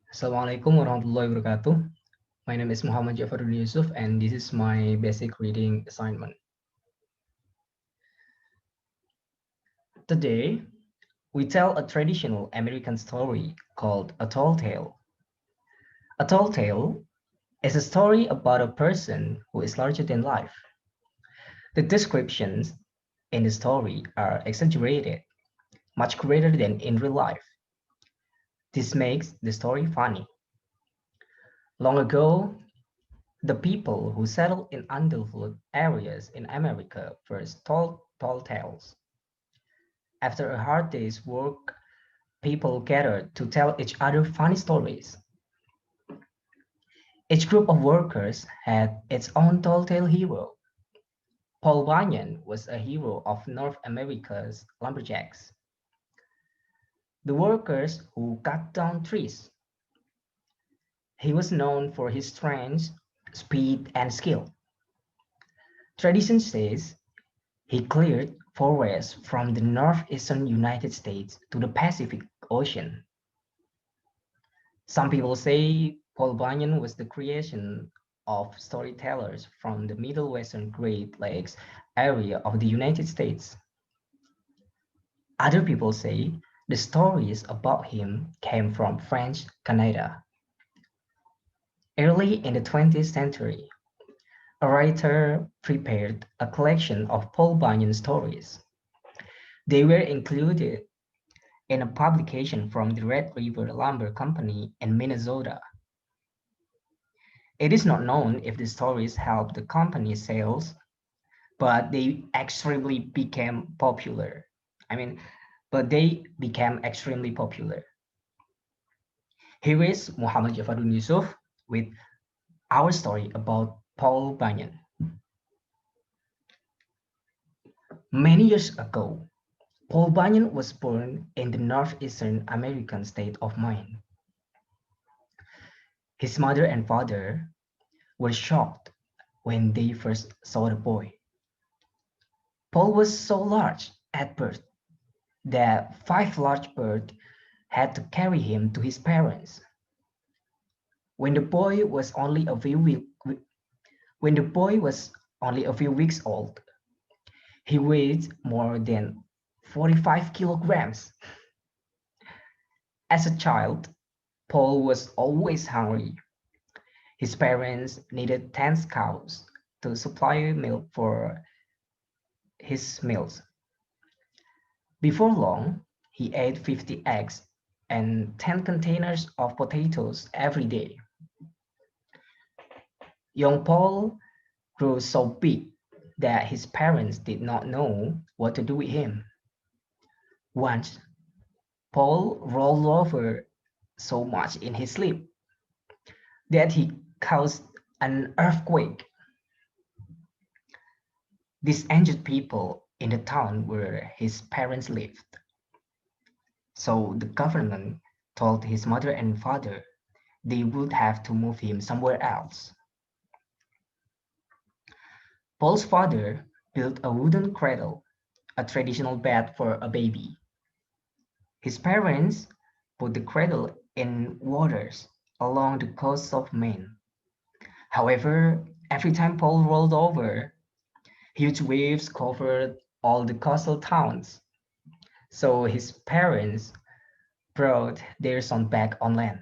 Assalamualaikum warahmatullahi wabarakatuh. My name is Muhammad Jafarudin Yusuf, and this is my basic reading assignment. Today, we tell a traditional American story called A Tall Tale. A Tall Tale is a story about a person who is larger than life. The descriptions in the story are exaggerated, much greater than in real life. This makes the story funny. Long ago, the people who settled in undeveloped areas in America first told tall tales. After a hard day's work, people gathered to tell each other funny stories. Each group of workers had its own tall tale hero. Paul Bunyan was a hero of North America's lumberjacks, the workers who cut down trees. He was known for his strength, speed, and skill. Tradition says he cleared forests from the northeastern United States to the Pacific Ocean. Some people say Paul Bunyan was the creation of storytellers from the Middle Western Great Lakes area of the United States. Other people say the stories about him came from French Canada. Early in the 20th century, a writer prepared a collection of Paul Bunyan stories. They were included in a publication from the Red River Lumber Company in Minnesota. It is not known if the stories helped the company's sales, but they extremely became popular. I mean, but they became extremely popular. Here is Muhammad Jafarudin Yusuf with our story about Paul Bunyan. Many years ago, Paul Bunyan was born in the northeastern American state of Maine. His mother and father were shocked when they first saw the boy. Paul was so large at birth that five large birds had to carry him to his parents. When the boy was only a few when the boy was only a few weeks old, he weighed more than 45 kilograms. As a child, Paul was always hungry. His parents needed 10 cows to supply milk for his meals. Before long, he ate 50 eggs and 10 containers of potatoes every day. Young Paul grew so big that his parents did not know what to do with him. Once, Paul rolled over so much in his sleep that he caused an earthquake. This injured people in the town where his parents lived. So the government told his mother and father they would have to move him somewhere else. Paul's father built a wooden cradle, a traditional bed for a baby. His parents put the cradle in waters along the coast of Maine. However, every time Paul rolled over, huge waves covered all the coastal towns. So his parents brought their son back on land.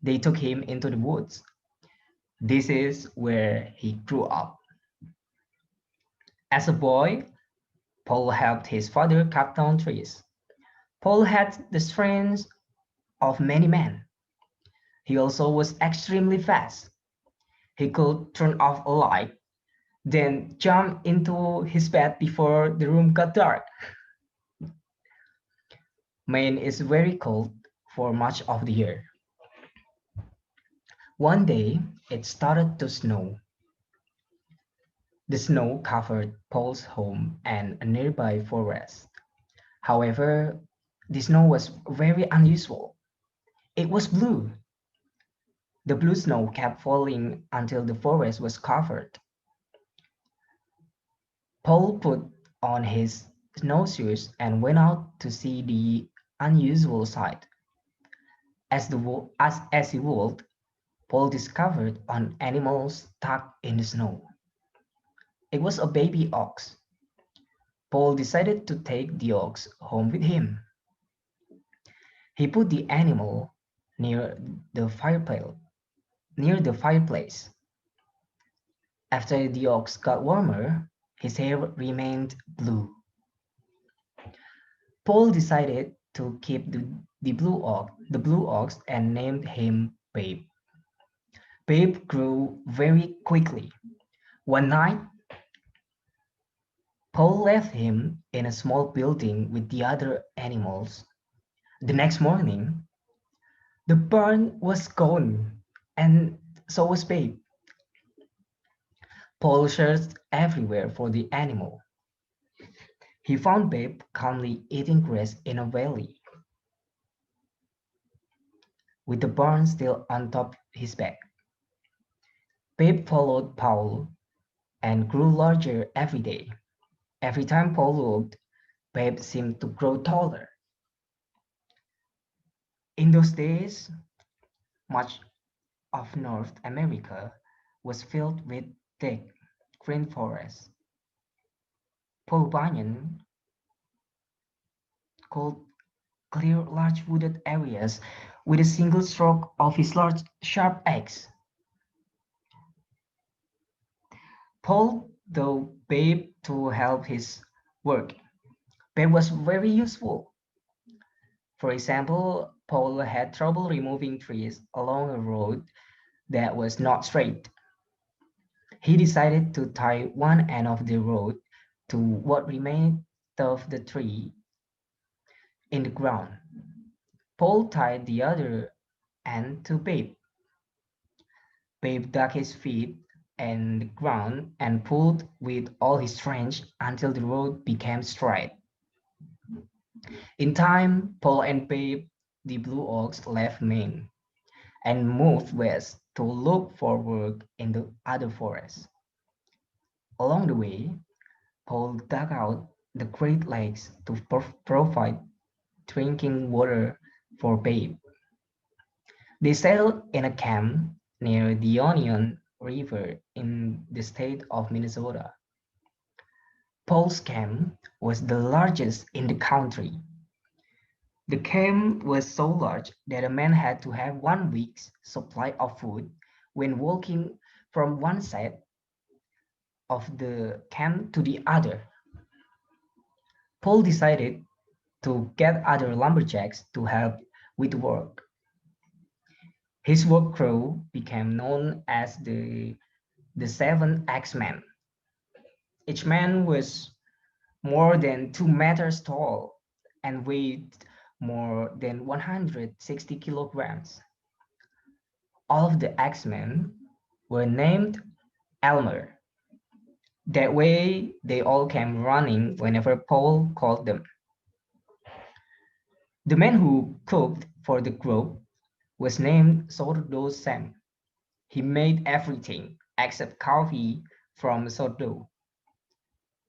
They took him into the woods. This is where he grew up. As a boy, Paul helped his father cut down trees. Paul had the strength of many men. He also was extremely fast. He could turn off a light, then jump into his bed before the room got dark. Maine is very cold for much of the year. One day, it started to snow. The snow covered Paul's home and a nearby forest. However, the snow was very unusual. It was blue. The blue snow kept falling until the forest was covered. Paul put on his snowshoes and went out to see the unusual sight. As he walked, Paul discovered an animal stuck in the snow. It was a baby ox. Paul decided to take the ox home with him. He put the animal near the fireplace. Near the fireplace. After the ox got warmer, his hair remained blue. Paul decided to keep the blue ox and named him Babe. Babe grew very quickly. One night, Paul left him in a small building with the other animals. The next morning, the barn was gone, and so was Babe. Paul searched everywhere for the animal. He found Babe calmly eating grass in a valley, with the barn still on top his back. Babe followed Paul and grew larger every day. Every time Paul looked, Babe seemed to grow taller. In those days, much of North America was filled with thick, green forests. Paul Bunyan could clear large wooded areas with a single stroke of his large, sharp axe. Paul though Babe to help his work. Babe was very useful. For example, Paul had trouble removing trees along a road that was not straight. He decided to tie one end of the road to what remained of the tree in the ground. Paul tied the other end to Babe. Babe dug his feet in the ground and pulled with all his strength until the road became straight. In time, Paul and Babe, the Blue Ox, left Maine and moved west to look for work in the other forests. Along the way, Paul dug out the Great Lakes to provide drinking water for Babe. They settled in a camp near the Onion River in the state of Minnesota. Paul's camp was the largest in the country. The camp was so large that a man had to have 1 week's supply of food when walking from one side of the camp to the other. Paul decided to get other lumberjacks to help with work. His work crew became known as the Seven Axemen. Each man was more than 2 meters tall and weighed more than 160 kilograms. All of the Axemen were named Elmer. That way, they all came running whenever Paul called them. The man who cooked for the group was named Sourdough Sam. He made everything except coffee from sourdough,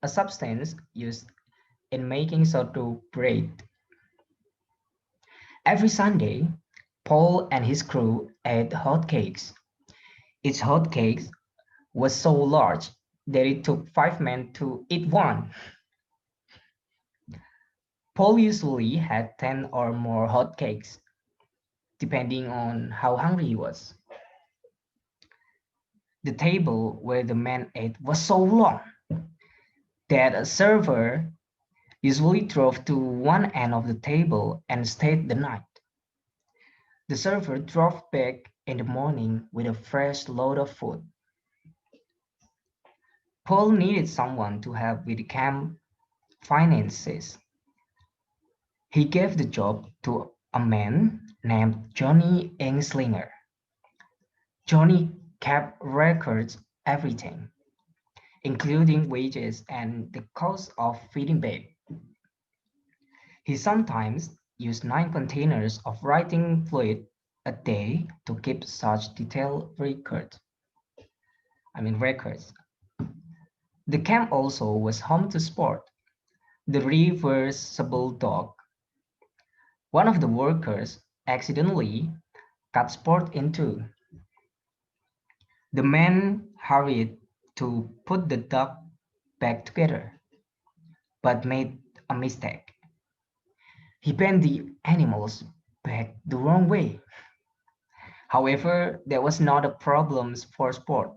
a substance used in making sourdough bread. Every Sunday, Paul and his crew ate hot cakes. Each hot cake was so large that it took 5 men to eat one. Paul usually had 10 or more hot cakes, depending on how hungry he was. The table where the men ate was so long that a server usually drove to one end of the table and stayed the night. The server drove back in the morning with a fresh load of food. Paul needed someone to help with the camp finances. He gave the job to a man named Johnny Ainslinger. Johnny kept records of everything, including wages and the cost of feeding Babe. He sometimes used 9 containers of writing fluid a day to keep such detailed records. The camp also was home to Sport, the reversible dog. One of the workers accidentally cut sport in two. The man hurried to put the duck back together, but made a mistake. He bent the animals back the wrong way. However, that was not a problem for Sport.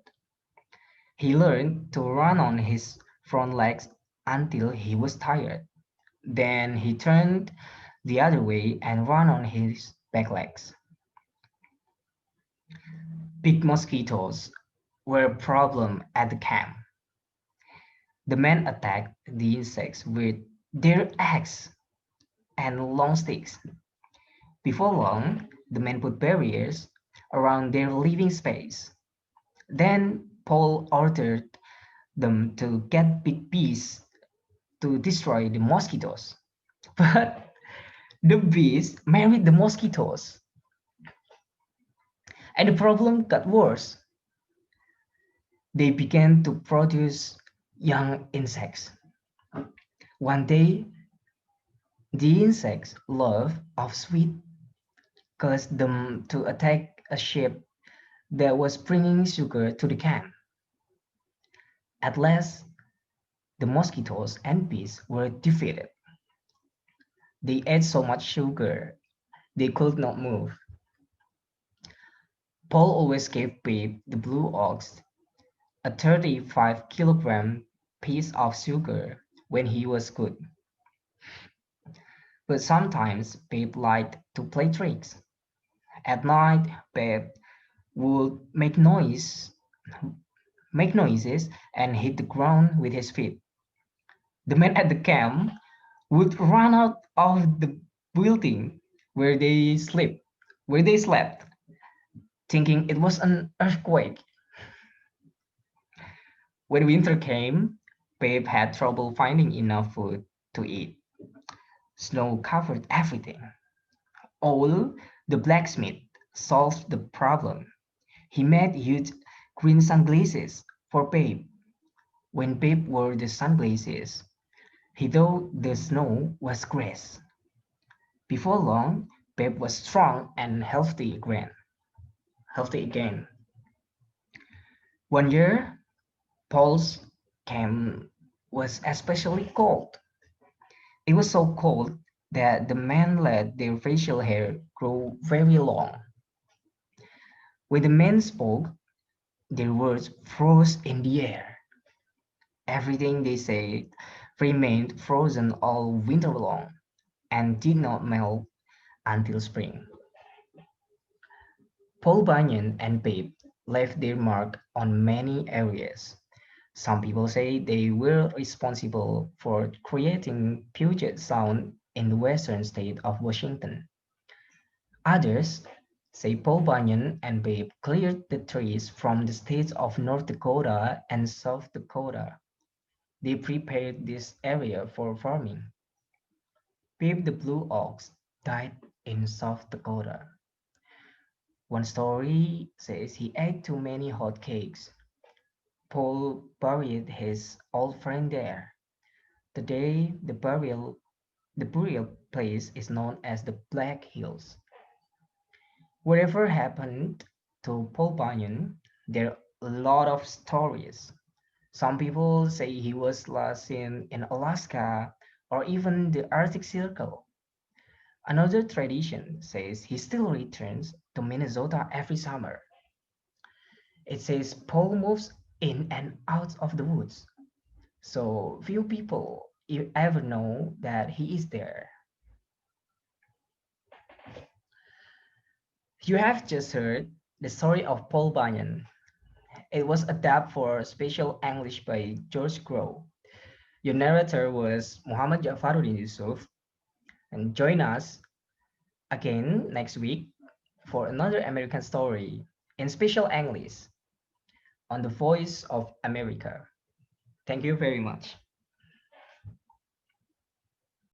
He learned to run on his front legs until he was tired. Then he turned the other way and ran on his back legs. Big mosquitoes were a problem at the camp. The men attacked the insects with their axes and long sticks. Before long, the men put barriers around their living space. Then Paul ordered them to get big bees to destroy the mosquitoes. But the bees married the mosquitoes, and the problem got worse. They began to produce young insects. One day, the insects' love of sweet caused them to attack a ship that was bringing sugar to the camp. At last, the mosquitoes and bees were defeated. They ate so much sugar they could not move. Paul always gave Babe the blue ox a 35-kilogram piece of sugar when he was good. But sometimes Babe liked to play tricks. At night, Babe would make noises and hit the ground with his feet. The men at the camp would run out of the building where they slept, thinking it was an earthquake. When winter came, Babe had trouble finding enough food to eat. Snow covered everything. Owl, the blacksmith, solved the problem. He made huge green sunglasses for Babe. When Babe wore the sunglasses, he thought the snow was grass. Before long, Babe was strong and healthy again. Healthy again. One year, Paul's camp was especially cold. It was so cold that the men let their facial hair grow very long. When the men spoke, their words froze in the air. Everything they said remained frozen all winter long and did not melt until spring. Paul Bunyan and Babe left their mark on many areas. Some people say they were responsible for creating Puget Sound in the western state of Washington. Others say Paul Bunyan and Babe cleared the trees from the states of North Dakota and South Dakota. They prepared this area for farming. Babe the Blue Ox died in South Dakota. One story says he ate too many hot cakes. Paul buried his old friend there. Today, the burial place is known as the Black Hills. Whatever happened to Paul Bunyan, there are a lot of stories. Some people say he was last seen in Alaska or even the Arctic Circle. Another tradition says he still returns to Minnesota every summer. It says Paul moves in and out of the woods, so few people ever know that he is there. You have just heard the story of Paul Bunyan. It was adapted for special English by George Crow. Your narrator was Muhammad Jafaruddin Yusuf, and join us again next week for another American story in special English on the Voice of America. Thank you very much.